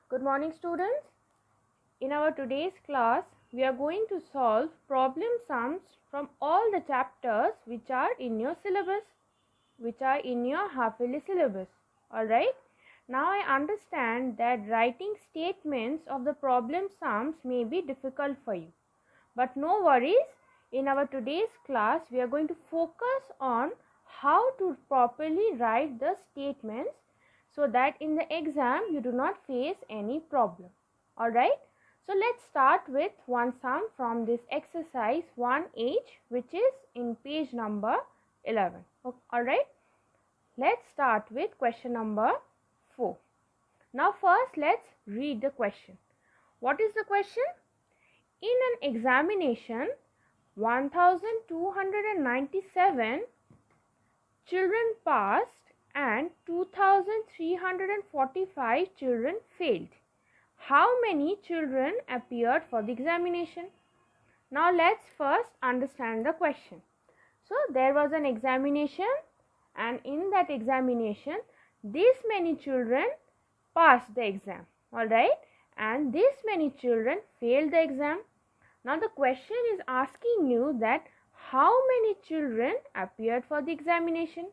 Good morning, students. In our today's class, we are going to solve problem sums from all the chapters which are in your syllabus, which are in your half-yearly syllabus. Alright. Now I understand that writing statements of the problem sums may be difficult for you. But no worries. In our today's class, we are going to focus on how to properly write the statements so that in the exam you do not face any problem. Alright. So let's start with one sum from this exercise 1H, which is in page number 11. Alright. Let's start with question number 4. Now first let's read the question. What is the question? In an examination, 1297 children passed and 2345 children failed. How many children appeared for the examination? Now let's first understand the question. So there was an examination, and in that examination this many children passed the exam, alright, and this many children failed the exam. Now the question is asking you that how many children appeared for the examination.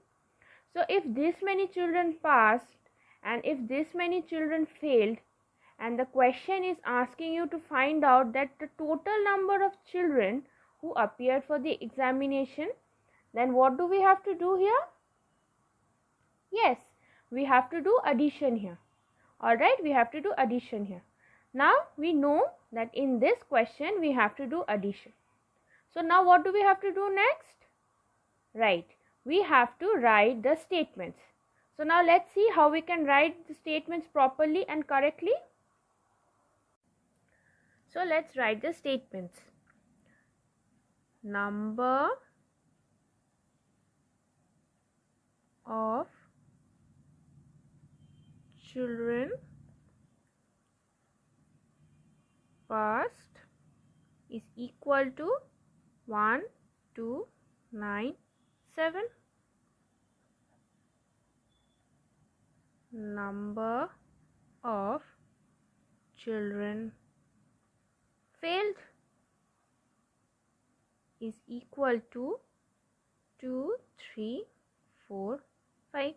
So if this many children passed and if this many children failed, and the question is asking you to find out that the total number of children who appeared for the examination, then what do we have to do here? Yes, we have to do addition here. Alright, we have to do addition here. Now we know that in this question we have to do addition. So now what do we have to do next? Right, we have to write the statements. So now let's see how we can write the statements properly and correctly. So let's write the statements. Number of children passed is equal to 1297. Number of children failed is equal to 2, 3, 4, 5.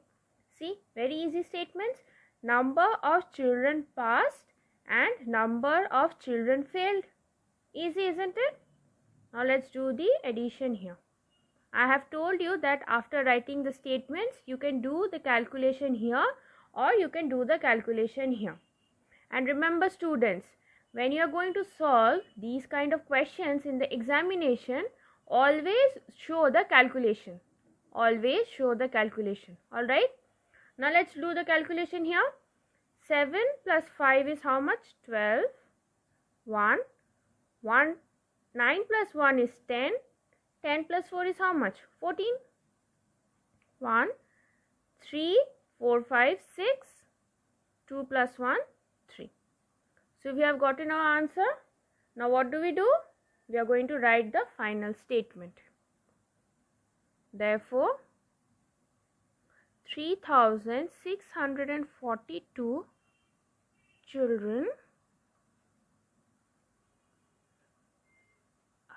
See, very easy statements. Number of children passed and number of children failed. Easy, isn't it? Now let's do the addition here. I have told you that after writing the statements, you can do the calculation here or you can do the calculation here. And remember, students, when you are going to solve these kind of questions in the examination, always show the calculation. Always show the calculation. Alright. Now let's do the calculation here. 7 plus 5 is how much? 12. 9 plus 1 is 10. 10 plus 4 is how much? 14. 1, 3, 4, 5, 6. 2 plus 1, 3. So we have gotten our answer. Now what do? We are going to write the final statement. Therefore, 3642 children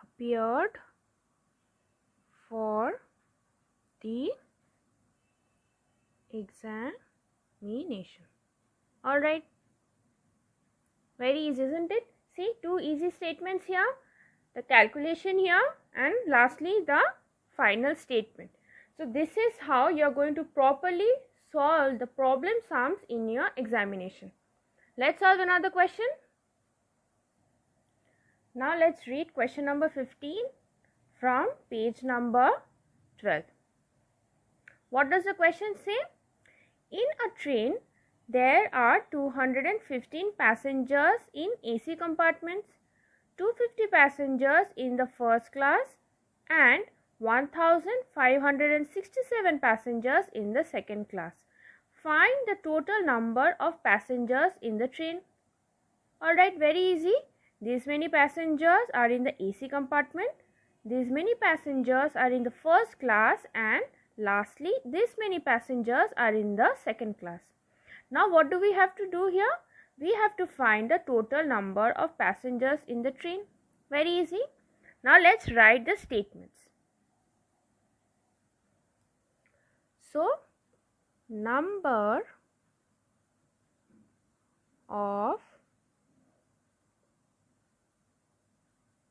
appeared for the examination. Alright. Very easy, isn't it? See, two easy statements here. The calculation here and lastly the final statement. So this is how you are going to properly solve the problem sums in your examination. Let's solve another question. Now let's read question number 15 from page number 12. What does the question say? In a train, there are 215 passengers in AC compartments, 250 passengers in the first class and 1567 passengers in the second class. Find the total number of passengers in the train. Alright, very easy. These many passengers are in the AC compartment. These many passengers are in the first class, and lastly this many passengers are in the second class. Now what do we have to do here? we have to find the total number of passengers in the train. Very easy. Now let's write the statements. So, number of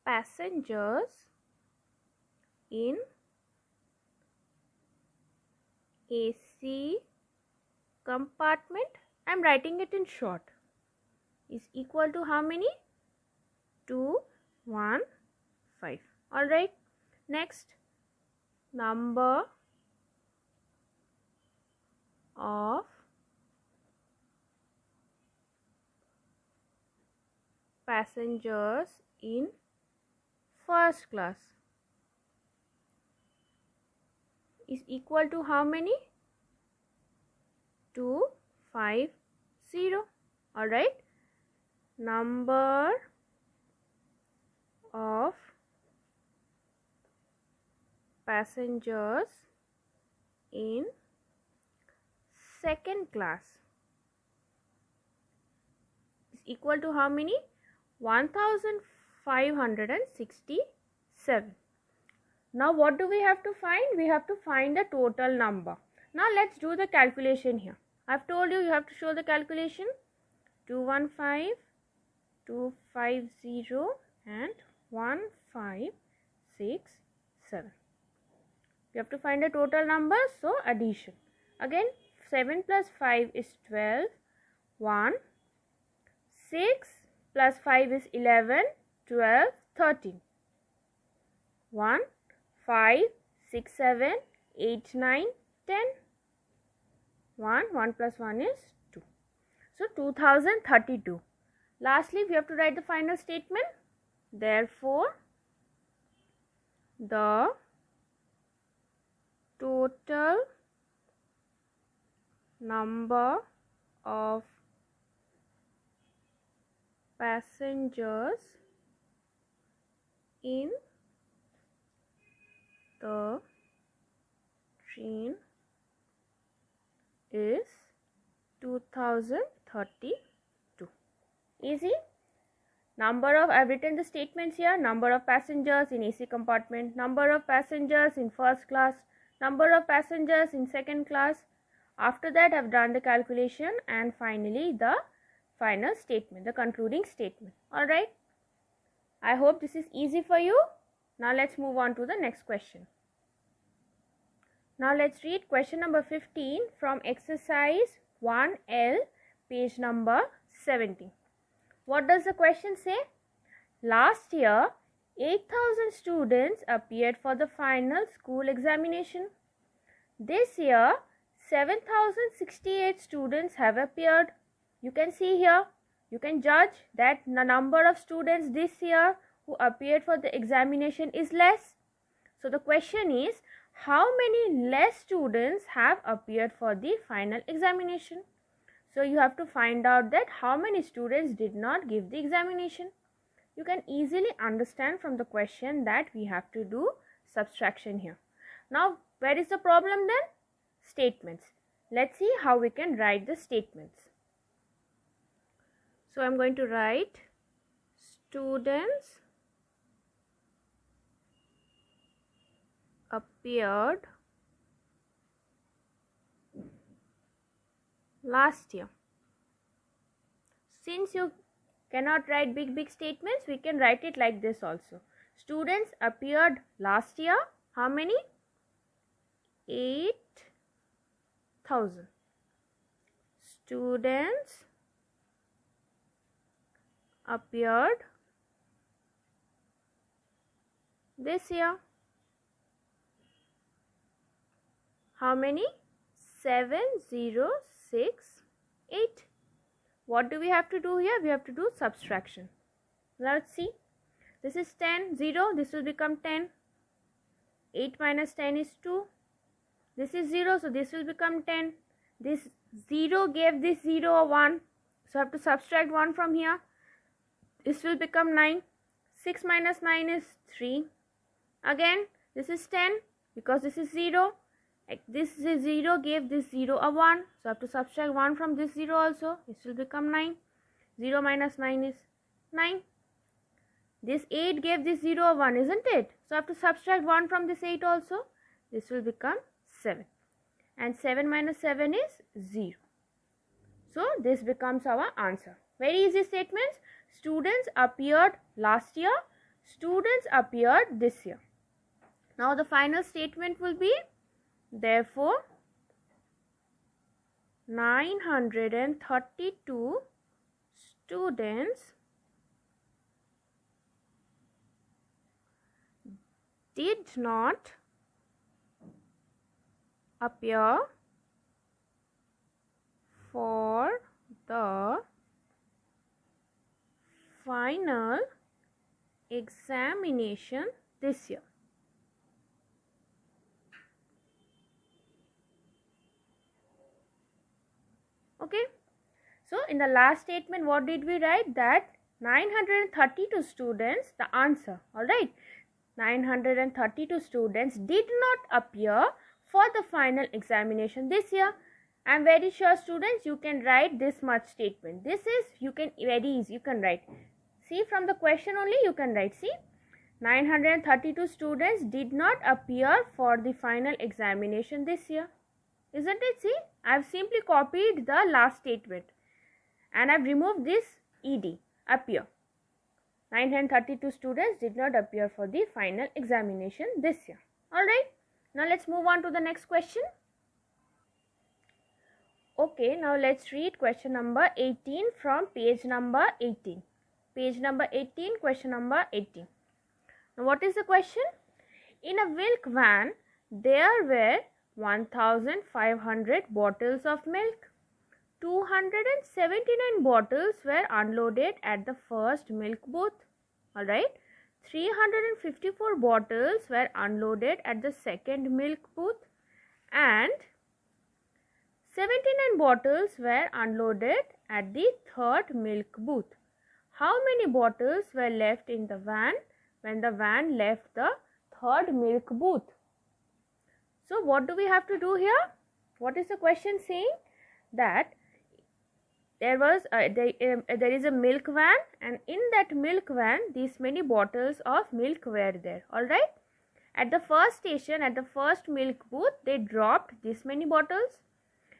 passengers in AC compartment, I am writing it in short, is equal to how many? 215. Alright. Next, number of passengers in first class is equal to how many? 250. Alright. Number of passengers in second class is equal to how many? 1567. Now what do we have to find? We have to find the total number. Now let's do the calculation here. I have told you have to show the calculation. 215, 250 and 1567. We have to find the total number, so addition. Again, 7 plus 5 is 12, 1, 6 plus 5 is 11, 12, 13. 1, 5, 6, 7, 8, 9, 10. 1 plus 1 is 2. So, 2032. Lastly, we have to write the final statement. Therefore, the total number of passengers in the train is 2032. Easy. Number of, I have written the statements here. Number of passengers in AC compartment, number of passengers in first class, number of passengers in second class. After that, I have done the calculation and finally the final statement, the concluding statement. Alright. I hope this is easy for you. Now let's move on to the next question. Now let's read question number 15 from exercise 1L, page number 70. What does the question say? Last year, 8,000 students appeared for the final school examination. This year, 7,068 students have appeared. You can see here, you can judge that the number of students this year who appeared for the examination is less. So the question is, how many less students have appeared for the final examination? So you have to find out that how many students did not give the examination. You can easily understand from the question that we have to do subtraction here. Now, where is the problem then? Statements. Let's see how we can write the statements. So I am going to write students appeared last year. Since you cannot write big statements, we can write it like this also. Students appeared last year. How many? 8,000. Students appeared this year. How many? 7068. What do we have to do here? We have to do subtraction. Let's see. This is 10, 0. This will become 10. 8 minus 10 is 2. This is 0, so this will become 10. This 0 gave this 0 a 1. So I have to subtract 1 from here. This will become 9. 6 minus 9 is 3. Again, this is 10 because this is 0. This 0 gave this 0 a 1. So I have to subtract 1 from this 0 also. This will become 9. 0 minus 9 is 9. This 8 gave this 0 1, isn't it? So I have to subtract 1 from this 8 also. This will become 7. And 7 minus 7 is 0. So this becomes our answer. Very easy statements. Students appeared last year. Students appeared this year. Now the final statement will be, therefore 932 students did not appear for the final examination this year. Okay. So in the last statement, what did we write? That 932 students, the answer, alright. 932 students did not appear for the final examination this year. I am very sure, students, you can write this much statement. This is, you can, very easy, you can write. See, from the question only you can write. See, 932 students did not appear for the final examination this year. Isn't it? See, I have simply copied the last statement and I have removed this ed, appear. 932 students did not appear for the final examination this year. Alright, now let's move on to the next question. Okay, now let's read question number 18 from page number 18. Page number 18, question number 18. Now what is the question? In a milk van, there were 1500 bottles of milk. 279 bottles were unloaded at the first milk booth. Alright. 354 bottles were unloaded at the second milk booth. And 79 bottles were unloaded at the third milk booth. How many bottles were left in the van when the van left the third milk booth? So what do we have to do here? What is the question saying? That there is a milk van, and in that milk van these many bottles of milk were there. Alright. At the first station, at the first milk booth, they dropped this many bottles.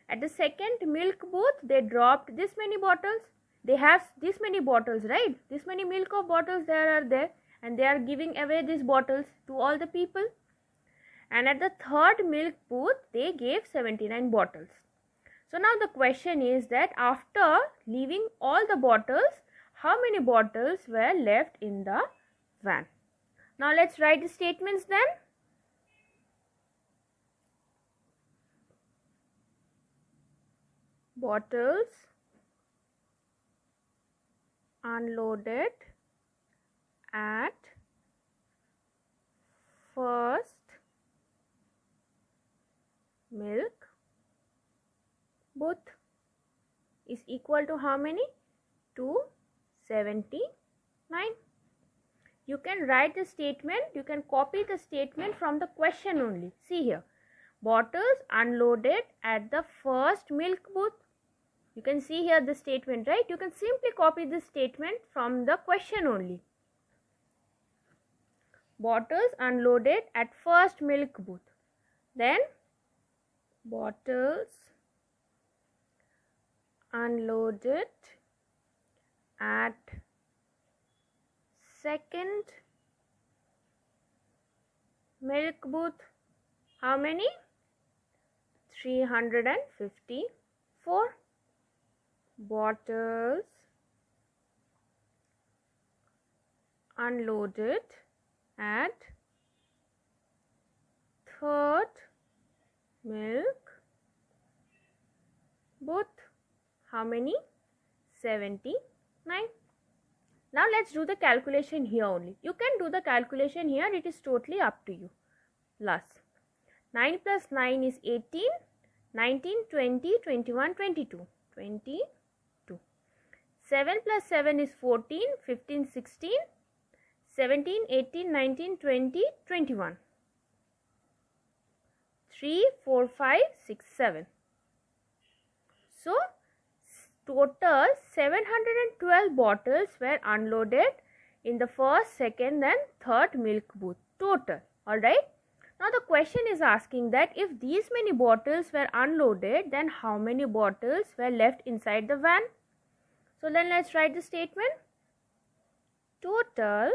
At the second milk booth, they dropped this many bottles. They have this many bottles, right? This many milk of bottles there are there, and they are giving away these bottles to all the people. And at the third milk booth, they gave 79 bottles. So now the question is that after leaving all the bottles, how many bottles were left in the van? Now let's write the statements then. Bottles unloaded at first milk booth is equal to how many? 279. You can write the statement, you can copy the statement from the question only. See here, bottles unloaded at the first milk booth. You can see here the statement, right? You can simply copy this statement from the question only. Bottles unloaded at first milk booth. Then bottles unloaded at second milk booth. How many? 354 bottles unloaded at third milk booth. How many? 79. Now let's do the calculation here only. You can do the calculation here, it is totally up to you. Plus 9 plus 9 is 18, 19, 20, 21, 22. 22. 7 plus 7 is 14, 15, 16, 17, 18, 19, 20, 21. 3, 4, 5, 6, 7. So total 712 bottles were unloaded in the first, second and third milk booth. Total. Alright. Now the question is asking that if these many bottles were unloaded, then how many bottles were left inside the van? So then let's write the statement. Total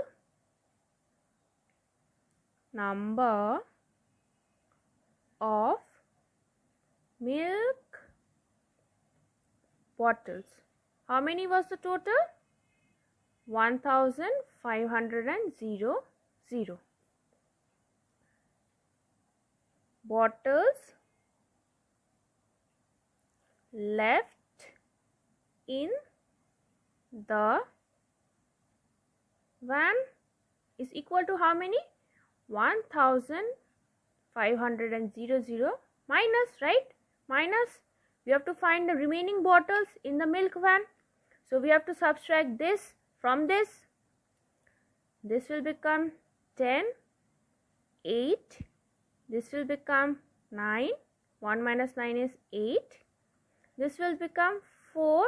number of milk bottles. How many was the total? 1500. Bottles left in the van is equal to how many? 1500 minus, right? Minus, we have to find the remaining bottles in the milk van. So we have to subtract this from this. This will become 10, 8. This will become 9. 1 minus 9 is 8. This will become 4,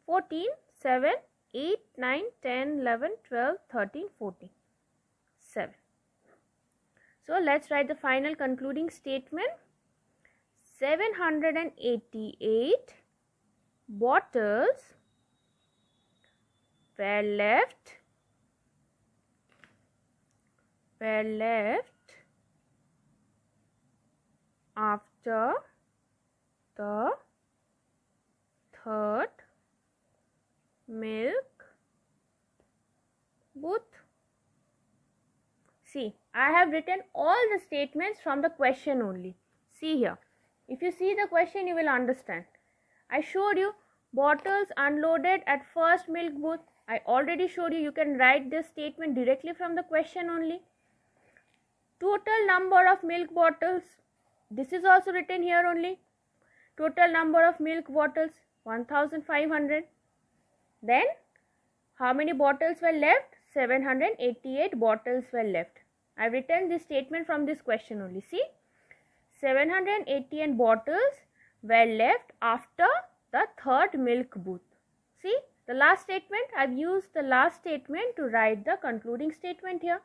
14, 7, 8, 9, 10, 11, 12, 13, 14, 7. So let's write the final concluding statement. 788 bottles were left after the third milk booth. See, I have written all the statements from the question only. See here. If you see the question, you will understand. I showed you bottles unloaded at first milk booth. I already showed you can write this statement directly from the question only. Total number of milk bottles. This is also written here only. Total number of milk bottles 1500. Then how many bottles were left? 788 bottles were left. I have written this statement from this question only. See, 788 bottles were left after the third milk booth. See, the last statement, I have used the last statement to write the concluding statement here.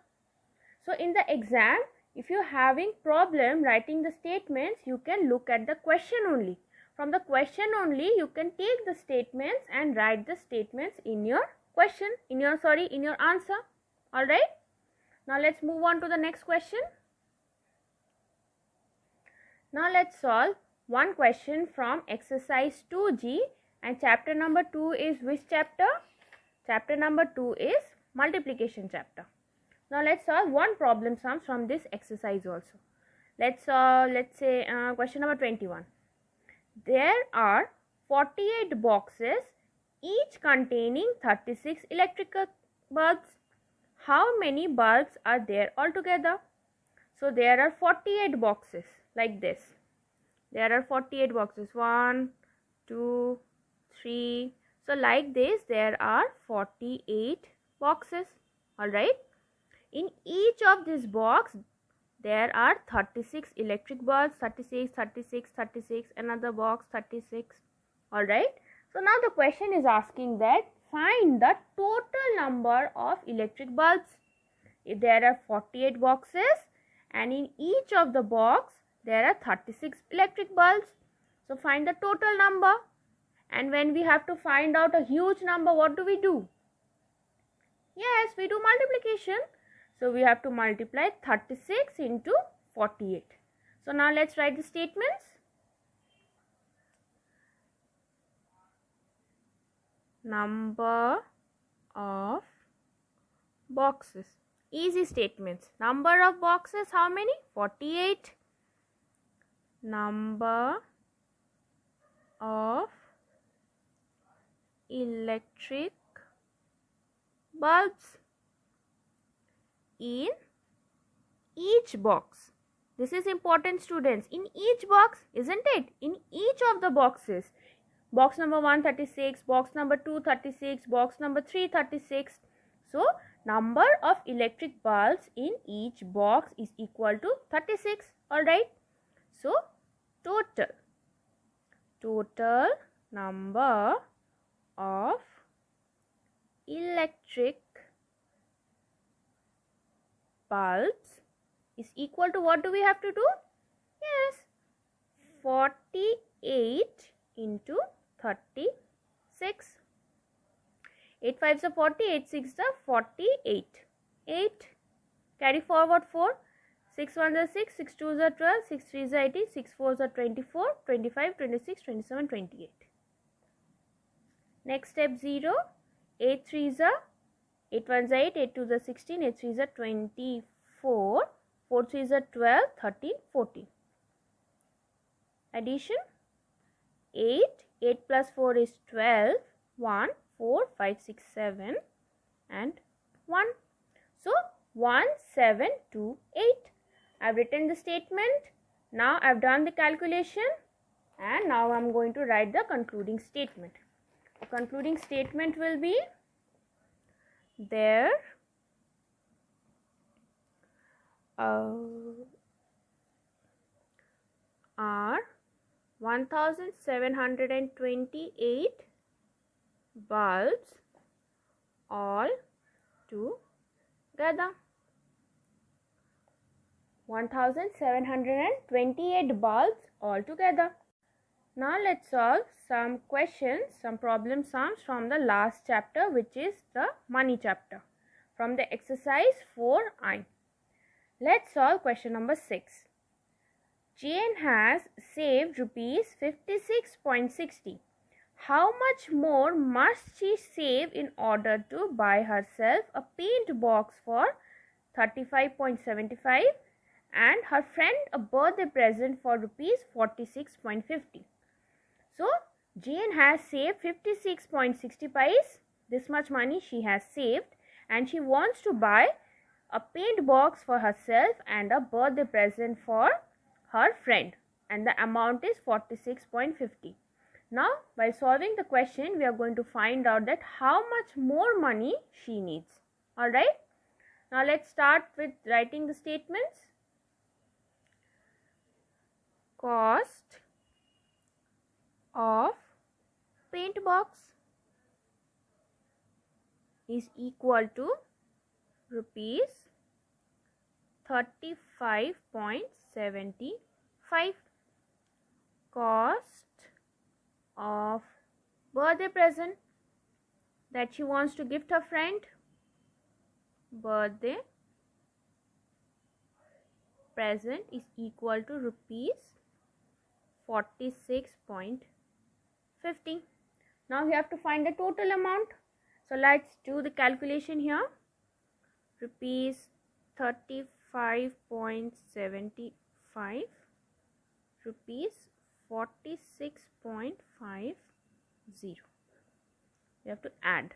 So in the exam, if you are having problem writing the statements, you can look at the question only. From the question only, you can take the statements and write the statements in your question, in your answer. Alright. Now let's move on to the next question. Now let's solve one question from exercise 2G, and chapter number 2 is which chapter? Chapter number 2 is multiplication chapter. Now let's solve one problem sum from this exercise also. Let's say question number 21. There are 48 boxes, each containing 36 electrical bulbs. How many bulbs are there altogether? So there are 48 boxes like this. There are 48 boxes. 1, 2, 3. So like this there are 48 boxes. Alright. In each of this box there are 36 electric bulbs. 36, 36, 36. Another box 36. Alright. So now the question is asking that find the total number of electric bulbs. If there are 48 boxes and in each of the box there are 36 electric bulbs. So find the total number. And when we have to find out a huge number, what do? Yes, we do multiplication. So we have to multiply 36 into 48. So now let's write the statements. Number of boxes. Easy statements. Number of boxes, how many? 48. Number of electric bulbs in each box. This is important, students. In each box, isn't it? In each of the boxes. Box number 1 36, box number 2 36, box number 3 36. So number of electric bulbs in each box is equal to 36. Alright. So total number of electric bulbs is equal to, what do we have to do? Yes, 48 into 36. 8 5s are 40, 8 6 are 48. 8. Carry forward 4. 6 1s are 6, 6 2s are 12, 6 3s are 18, 6 4s are 24, 25, 26, 27, 28. Next step 0. 8 3s are 8 1s are 8, 8 2s are 16, 8 3s are 24, 4 3s are 12, 13, 14. Addition 8, 8 plus 4 is 12, 1, 4, 5, 6, 7 and 1. So 1, 7, 2, 8. I have written the statement. Now I have done the calculation and now I am going to write the concluding statement. The concluding statement will be, there are 1728 bulbs all together. 1728 bulbs all together. Now let's solve some questions, some problem sums from the last chapter, which is the money chapter, from the exercise 4I. Let's solve question number 6. Jane has saved rupees 56.60. How much more must she save in order to buy herself a paint box for 35.75 and her friend a birthday present for rupees 46.50? So Jane has saved 56.60 pice. This much money she has saved and she wants to buy a paint box for herself and a birthday present for her friend, and the amount is 46.50. Now by solving the question we are going to find out that how much more money she needs. Alright. Now let's start with writing the statements. Cost of paint box is equal to rupees 35.75. Cost of birthday present that she wants to gift her friend, birthday present is equal to rupees 46.50. Now we have to find the total amount. So let's do the calculation here. Rupees 35.75, rupees 46.50. We have to add.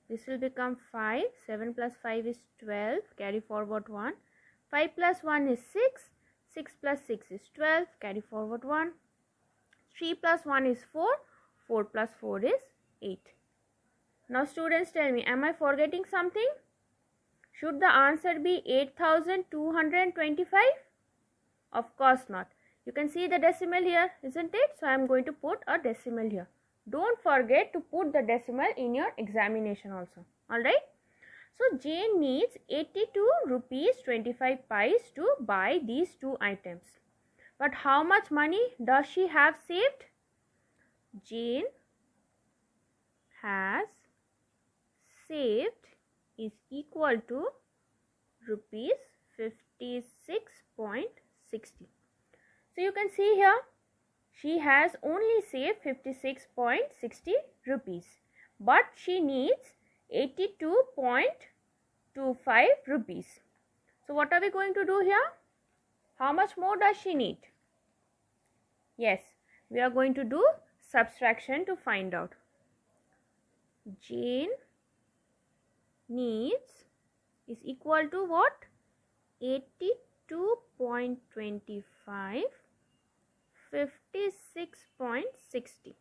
This will become 5. 7 plus 5 is 12. Carry forward 1. 5 plus 1 is 6. 6 plus 6 is 12. Carry forward 1. 3 plus 1 is 4. 4 plus 4 is 8. Now students, tell me, am I forgetting something? Should the answer be 8,225? Of course not. You can see the decimal here, isn't it? So I am going to put a decimal here. Don't forget to put the decimal in your examination also. Alright. So Jane needs 82 rupees 25 pice to buy these two items. But how much money does she have saved? Jane has saved is equal to rupees 56.60. So you can see here she has only saved 56.60 rupees, but she needs 82.25 rupees. So what are we going to do here? How much more does she need? Yes, we are going to do subtraction to find out. Jane needs is equal to what? 82.25 56.60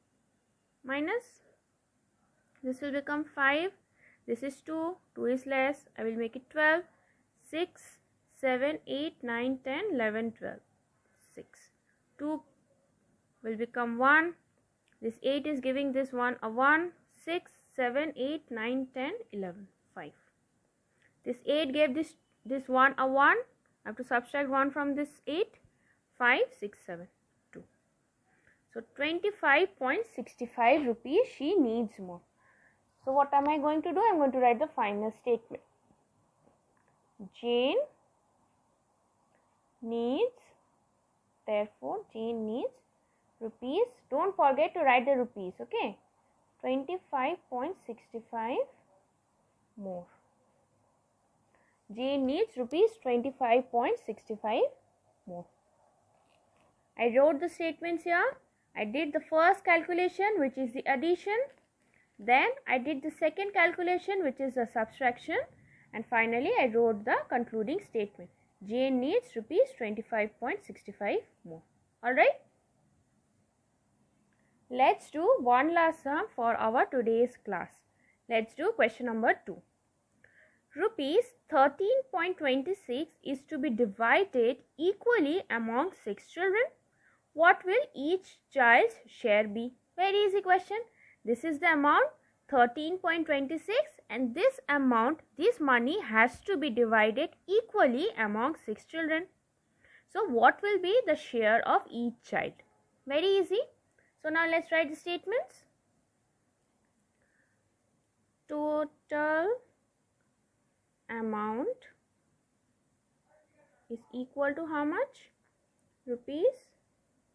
minus, this will become 5, this is 2, 2 is less, I will make it 12, 6, 7, 8, 9, 10, 11, 12, 6, 2 will become 1, This 8 is giving this one a 1, 6, 7, 8, 9, 10, 11, 5. This 8 gave this one a 1. I have to subtract 1 from this 8. 5, 6, 7, 2. So 25.65 rupees she needs more. So what am I going to do? I am going to write the final statement. Jane needs, therefore Jane needs rupees. Don't forget to write the rupees, okay? 25.65 more. Jane needs rupees 25.65 more. I wrote the statements here. I did the first calculation, which is the addition. Then I did the second calculation, which is the subtraction. And finally, I wrote the concluding statement. Jane needs rupees 25.65 more. Alright. Let's do one last sum for our today's class. Let's do question number 2. Rupees 13.26 is to be divided equally among 6 children. What will each child's share be? Very easy question. This is the amount 13.26 and this amount, this money has to be divided equally among 6 children. So what will be the share of each child? Very easy. So now let's write the statements. Total amount is equal to how much? Rupees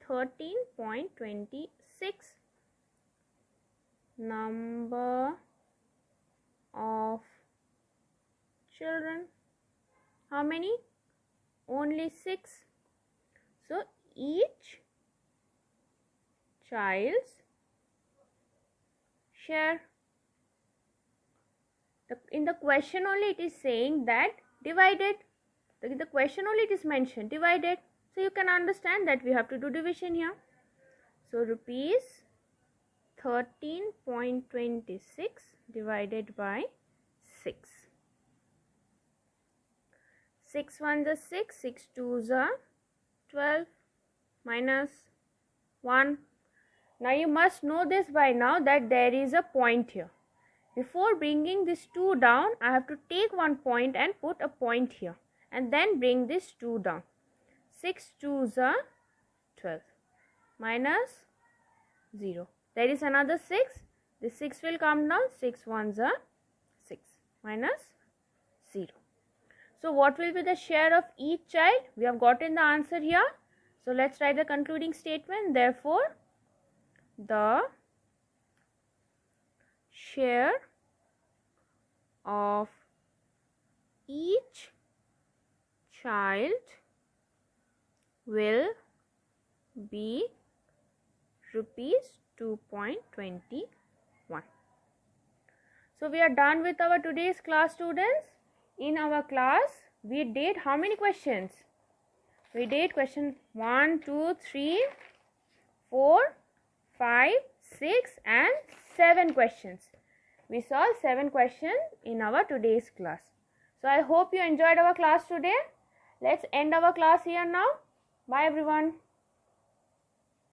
13.26. Number of children. How many? Only 6. So each child's share. In the question only it is saying that divided. In the question only it is mentioned divided. So you can understand that we have to do division here. So rupees 13.26 divided by 6. 6 ones are 6, 6 twos are 12 minus 1. Now you must know this by now that there is a point here. Before bringing this 2 down, I have to take one point and put a point here and then bring this 2 down. 6 twos are 12 minus 0. There is another 6. This 6 will come down. 6 ones are 6 minus 0. So what will be the share of each child? We have gotten the answer here. So let's write the concluding statement. Therefore, the share of each child will be rupees 2.21. So we are done with our today's class, students. In our class, we did how many questions? We did question 1, 2, 3, 4, 5, 6 and 7 questions. We solved 7 questions in our today's class. So I hope you enjoyed our class today. Let's end our class here now. Bye everyone.